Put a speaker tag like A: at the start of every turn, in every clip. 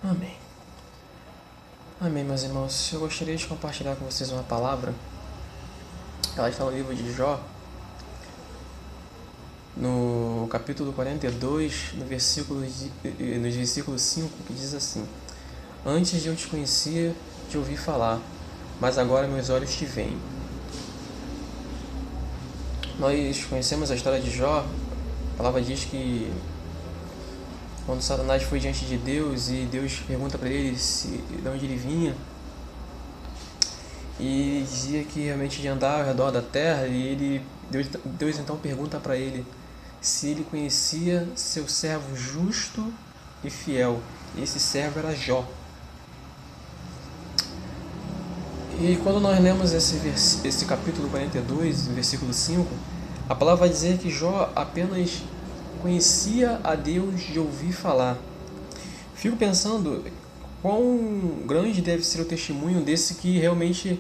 A: Amém. Amém, meus irmãos. Eu gostaria de compartilhar com vocês uma palavra. Ela está no livro de Jó, no capítulo 42, nos versículos 5, que diz assim: Antes de eu te conhecia, te ouvi falar, mas agora meus olhos te veem. Nós conhecemos a história de Jó. A palavra diz que quando Satanás foi diante de Deus e Deus pergunta para ele de onde ele vinha, e dizia que realmente de andar ao redor da terra, e Deus então pergunta para ele se ele conhecia seu servo justo e fiel. E esse servo era Jó. E quando nós lemos esse capítulo 42, versículo 5, a palavra vai dizer que Jó apenas conhecia a Deus de ouvir falar. Fico pensando quão grande deve ser o testemunho desse que realmente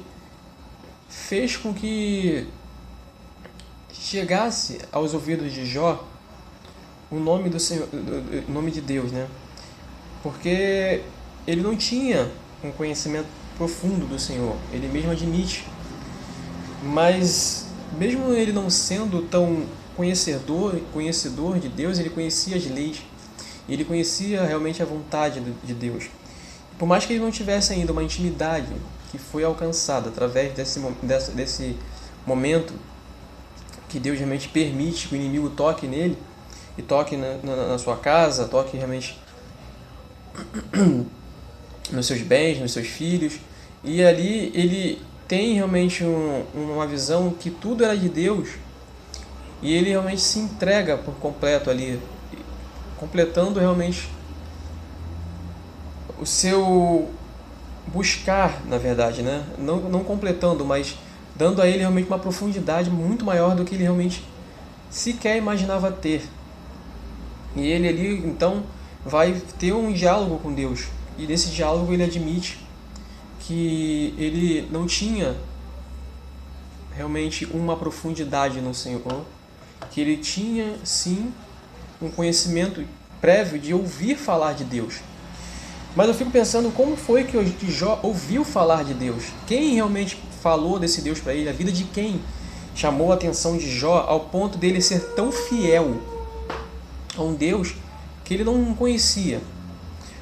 A: fez com que chegasse aos ouvidos de Jó o nome do Senhor, o nome de Deus, né? Porque ele não tinha um conhecimento profundo do Senhor, ele mesmo admite. Mas mesmo ele não sendo tão conhecedor de Deus, ele conhecia as leis, ele conhecia realmente a vontade de Deus. Por mais que ele não tivesse ainda uma intimidade que foi alcançada através desse momento que Deus realmente permite que o inimigo toque nele, e toque na sua casa, toque realmente nos seus bens, nos seus filhos, e ali ele tem realmente uma visão que tudo era de Deus, e ele realmente se entrega por completo ali, completando realmente o seu buscar, na verdade, né? Não completando, mas dando a ele realmente uma profundidade muito maior do que ele realmente sequer imaginava ter. E ele ali, então, vai ter um diálogo com Deus. E nesse diálogo ele admite que ele não tinha realmente uma profundidade no Senhor, que ele tinha, sim, um conhecimento prévio de ouvir falar de Deus. Mas eu fico pensando como foi que Jó ouviu falar de Deus. Quem realmente falou desse Deus para ele? A vida de quem chamou a atenção de Jó ao ponto dele ser tão fiel a um Deus que ele não conhecia,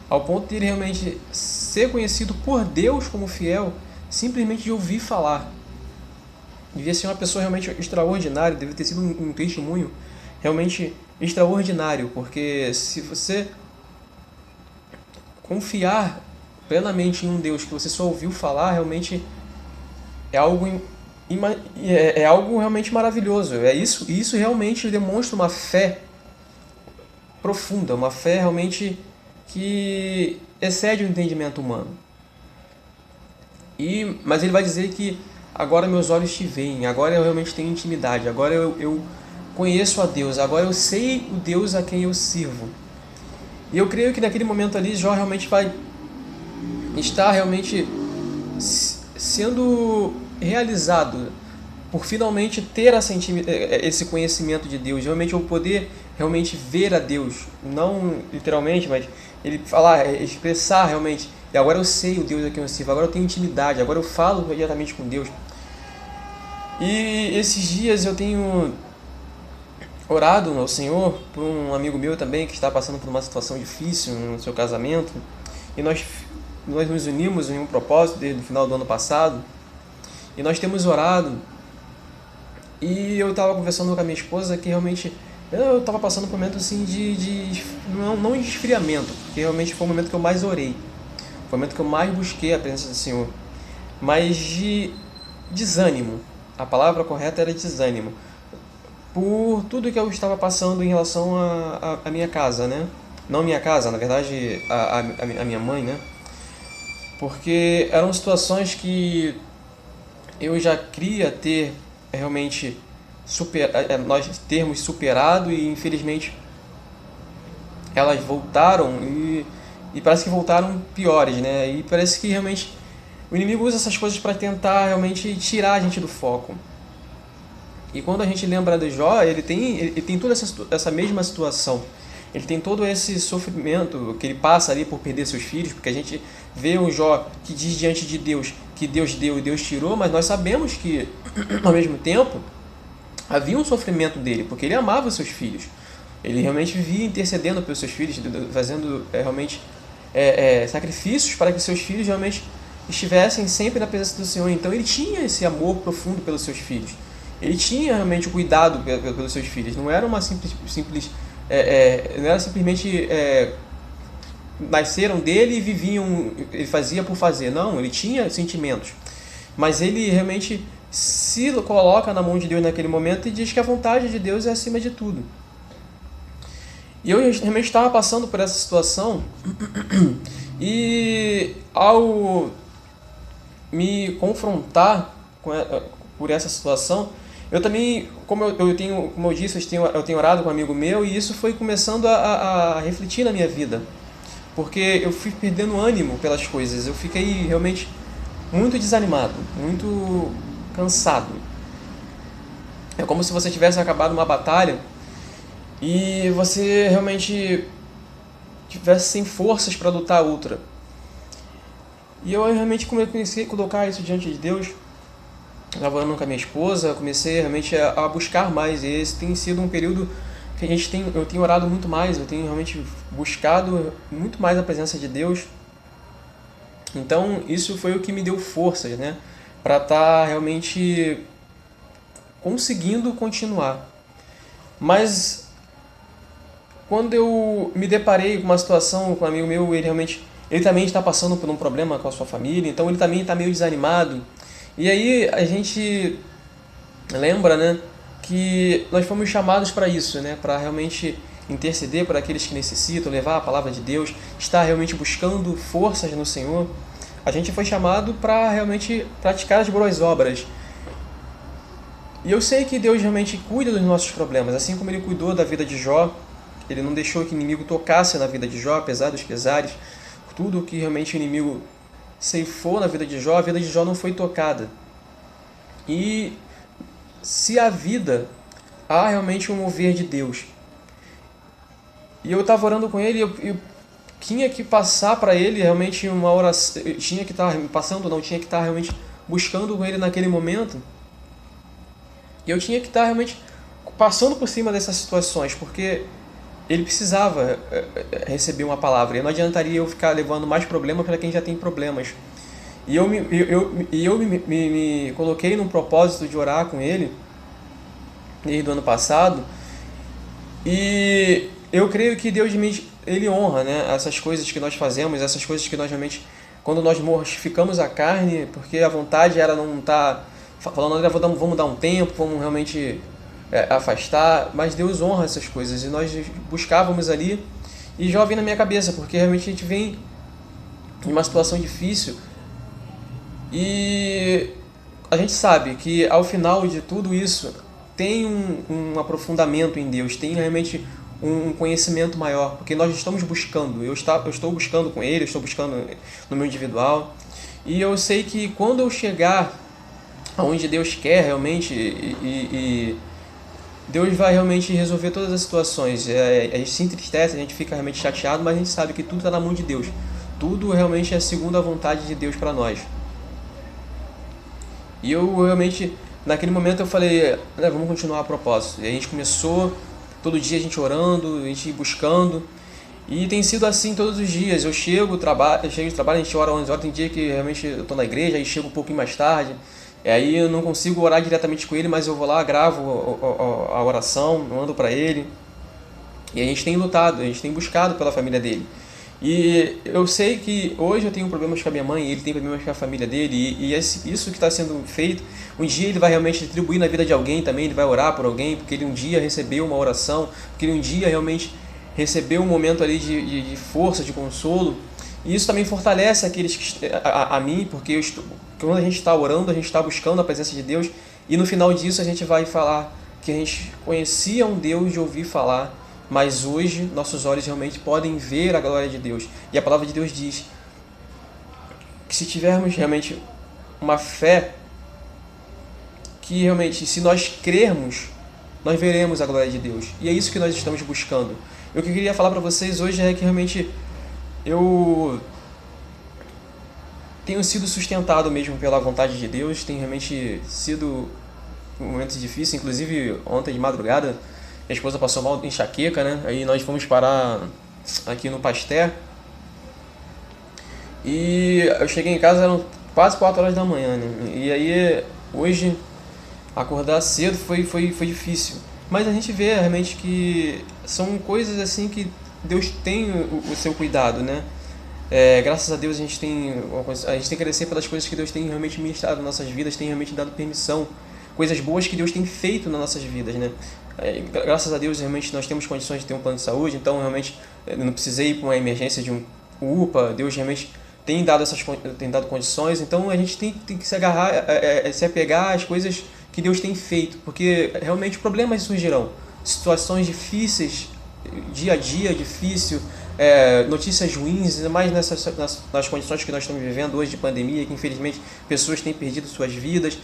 A: ao ponto de ele realmente ser conhecido por Deus como fiel, simplesmente de ouvir falar. Devia ser uma pessoa realmente extraordinária, deve ter sido um testemunho realmente extraordinário, porque se você confiar plenamente em um Deus que você só ouviu falar, realmente é algo realmente maravilhoso. Isso realmente demonstra uma fé profunda, uma fé realmente que excede o entendimento humano. Mas ele vai dizer que agora meus olhos te veem, agora eu realmente tenho intimidade, agora eu conheço a Deus, agora eu sei o Deus a quem eu sirvo. E eu creio que naquele momento ali Jó realmente vai estar realmente sendo realizado por finalmente ter esse conhecimento de Deus, realmente eu poder realmente ver a Deus, não literalmente, mas ele falar, expressar realmente, e agora eu sei o Deus a quem eu sirvo, agora eu tenho intimidade, agora eu falo diretamente com Deus. E esses dias eu tenho orado ao Senhor por um amigo meu também que está passando por uma situação difícil no seu casamento, e nós nos unimos em um propósito desde o final do ano passado, e nós temos orado. E eu estava conversando com a minha esposa que realmente eu estava passando por um momento assim não de esfriamento, porque realmente foi o momento que eu mais orei, foi o momento que eu mais busquei a presença do Senhor, mas de desânimo. A palavra correta era desânimo, por tudo que eu estava passando em relação à minha casa, né? Não minha casa, na verdade a minha mãe, né? Porque eram situações que eu já queria ter realmente nós termos superado, e infelizmente elas voltaram e parece que voltaram piores, né? E parece que realmente o inimigo usa essas coisas para tentar realmente tirar a gente do foco. E quando a gente lembra de Jó, ele tem toda essa mesma situação ele tem todo esse sofrimento que ele passa ali por perder seus filhos, porque a gente vê um Jó que diz diante de Deus que Deus deu e Deus tirou, mas nós sabemos que, ao mesmo tempo, havia um sofrimento dele, porque ele amava os seus filhos. Ele realmente vivia intercedendo pelos seus filhos, fazendo realmente sacrifícios para que seus filhos realmente estivessem sempre na presença do Senhor. Então ele tinha esse amor profundo pelos seus filhos. Ele tinha realmente o cuidado pelos seus filhos. Não era uma não era simplesmente nasceram dele e viviam, ele fazia por fazer. Não, ele tinha sentimentos. Mas ele realmente se coloca na mão de Deus naquele momento e diz que a vontade de Deus é acima de tudo. E eu realmente estava passando por essa situação e ao me confrontar por essa situação, eu também, como eu disse, eu tenho orado com um amigo meu e isso foi começando a refletir na minha vida. Porque eu fui perdendo ânimo pelas coisas, eu fiquei realmente muito desanimado, muito cansado. É como se você tivesse acabado uma batalha e você realmente tivesse sem forças para lutar outra. E eu realmente comecei a colocar isso diante de Deus, trabalhando com a minha esposa, comecei realmente a buscar mais. E esse tem sido um período que eu tenho orado muito mais, eu tenho realmente buscado muito mais a presença de Deus. Então isso foi o que me deu forças, né, para estar realmente conseguindo continuar. Mas quando eu me deparei com uma situação com um amigo meu, ele também está passando por um problema com a sua família, então ele também está meio desanimado. E aí a gente lembra, né, que nós fomos chamados para isso, né, para realmente interceder por aqueles que necessitam, levar a palavra de Deus, estar realmente buscando forças no Senhor. A gente foi chamado para realmente praticar as boas obras. E eu sei que Deus realmente cuida dos nossos problemas, assim como Ele cuidou da vida de Jó. Ele não deixou que o inimigo tocasse na vida de Jó, apesar dos pesares. Tudo que realmente o inimigo ceifou na vida de Jó, a vida de Jó não foi tocada. E se a vida, há realmente um mover de Deus. E eu estava orando com ele e eu tinha que passar para ele realmente uma oração, tinha que estar realmente buscando com ele naquele momento. E eu tinha que estar realmente passando por cima dessas situações, porque ele precisava receber uma palavra. E não adiantaria eu ficar levando mais problemas para quem já tem problemas. E eu me coloquei num propósito de orar com ele, desde o ano passado. E eu creio que Deus ele honra, né, essas coisas que nós fazemos, essas coisas que nós realmente, quando nós mortificamos a carne, porque a vontade era não estar falando, André, vamos dar um tempo, vamos realmente afastar, mas Deus honra essas coisas, e nós buscávamos ali, e já vem na minha cabeça, porque realmente a gente vem em uma situação difícil, e a gente sabe que ao final de tudo isso tem um aprofundamento em Deus, tem realmente um conhecimento maior, porque nós estamos buscando, eu estou buscando com Ele, eu estou buscando no meu individual, e eu sei que quando eu chegar aonde Deus quer realmente, e Deus vai realmente resolver todas as situações. A gente se entristece, a gente fica realmente chateado, mas a gente sabe que tudo está na mão de Deus. Tudo realmente é segundo a vontade de Deus para nós. E eu realmente, naquele momento eu falei, vamos continuar a propósito. E a gente começou, todo dia a gente orando, a gente buscando. E tem sido assim todos os dias. Eu chego de trabalho, a gente ora 11 horas, tem dia que realmente eu estou na igreja, aí chego um pouquinho mais tarde. Aí eu não consigo orar diretamente com ele, mas eu vou lá, gravo a oração, mando para ele. E a gente tem lutado, a gente tem buscado pela família dele. E eu sei que hoje eu tenho problemas com a minha mãe, ele tem problemas com a família dele, e isso que está sendo feito, um dia ele vai realmente retribuir na vida de alguém também, ele vai orar por alguém, porque ele um dia recebeu uma oração, porque ele um dia realmente recebeu um momento ali de força, de consolo. E isso também fortalece aqueles a mim, porque quando a gente está orando, a gente está buscando a presença de Deus, e no final disso a gente vai falar que a gente conhecia um Deus de ouvir falar, mas hoje nossos olhos realmente podem ver a glória de Deus. E a palavra de Deus diz que se tivermos realmente uma fé, que realmente, se nós crermos, nós veremos a glória de Deus. E é isso que nós estamos buscando. E o que eu queria falar para vocês hoje é que realmente eu tenho sido sustentado mesmo pela vontade de Deus, tem realmente sido momentos difíceis, inclusive ontem de madrugada minha esposa passou mal de enxaqueca, né? Aí nós fomos parar aqui no Pasteur e eu cheguei em casa, eram quase 4 horas da manhã, né? E aí hoje acordar cedo foi difícil. Mas a gente vê realmente que são coisas assim que Deus tem o seu cuidado, né? Graças a Deus a gente tem que agradecer pelas coisas que Deus tem realmente ministrado nas nossas vidas, tem realmente dado permissão, coisas boas que Deus tem feito nas nossas vidas, né? Graças a Deus realmente nós temos condições de ter um plano de saúde, então realmente eu não precisei ir para uma emergência de um UPA, Deus realmente tem dado condições, então a gente tem que se agarrar, se apegar às coisas que Deus tem feito, porque realmente problemas surgirão, situações difíceis, dia a dia difícil, notícias ruins, ainda mais nas condições que nós estamos vivendo hoje de pandemia, que infelizmente pessoas têm perdido suas vidas.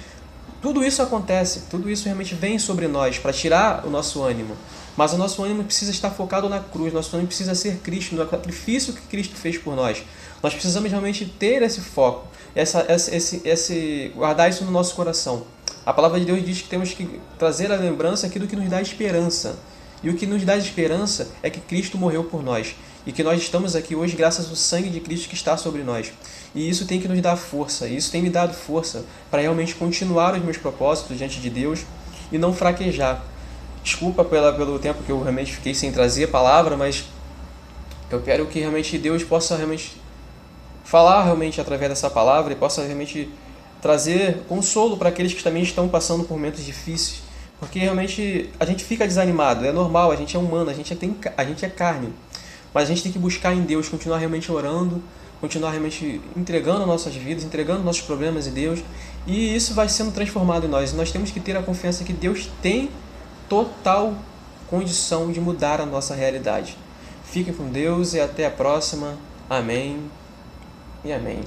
A: Tudo isso acontece, tudo isso realmente vem sobre nós para tirar o nosso ânimo. Mas o nosso ânimo precisa estar focado na cruz, nosso ânimo precisa ser Cristo, no sacrifício que Cristo fez por nós. Nós precisamos realmente ter esse foco, guardar isso no nosso coração. A palavra de Deus diz que temos que trazer a lembrança aquilo que nos dá esperança. E o que nos dá esperança é que Cristo morreu por nós. E que nós estamos aqui hoje graças ao sangue de Cristo que está sobre nós. E isso tem que nos dar força. E isso tem me dado força para realmente continuar os meus propósitos diante de Deus e não fraquejar. Desculpa pelo tempo que eu realmente fiquei sem trazer a palavra, mas eu quero que realmente Deus possa realmente falar realmente através dessa palavra e possa realmente trazer consolo para aqueles que também estão passando por momentos difíceis. Porque realmente a gente fica desanimado, é normal, a gente é humano, a gente é carne. Mas a gente tem que buscar em Deus, continuar realmente orando, continuar realmente entregando nossas vidas, entregando nossos problemas em Deus. E isso vai sendo transformado em nós. Nós temos que ter a confiança que Deus tem total condição de mudar a nossa realidade. Fiquem com Deus e até a próxima. Amém e amém.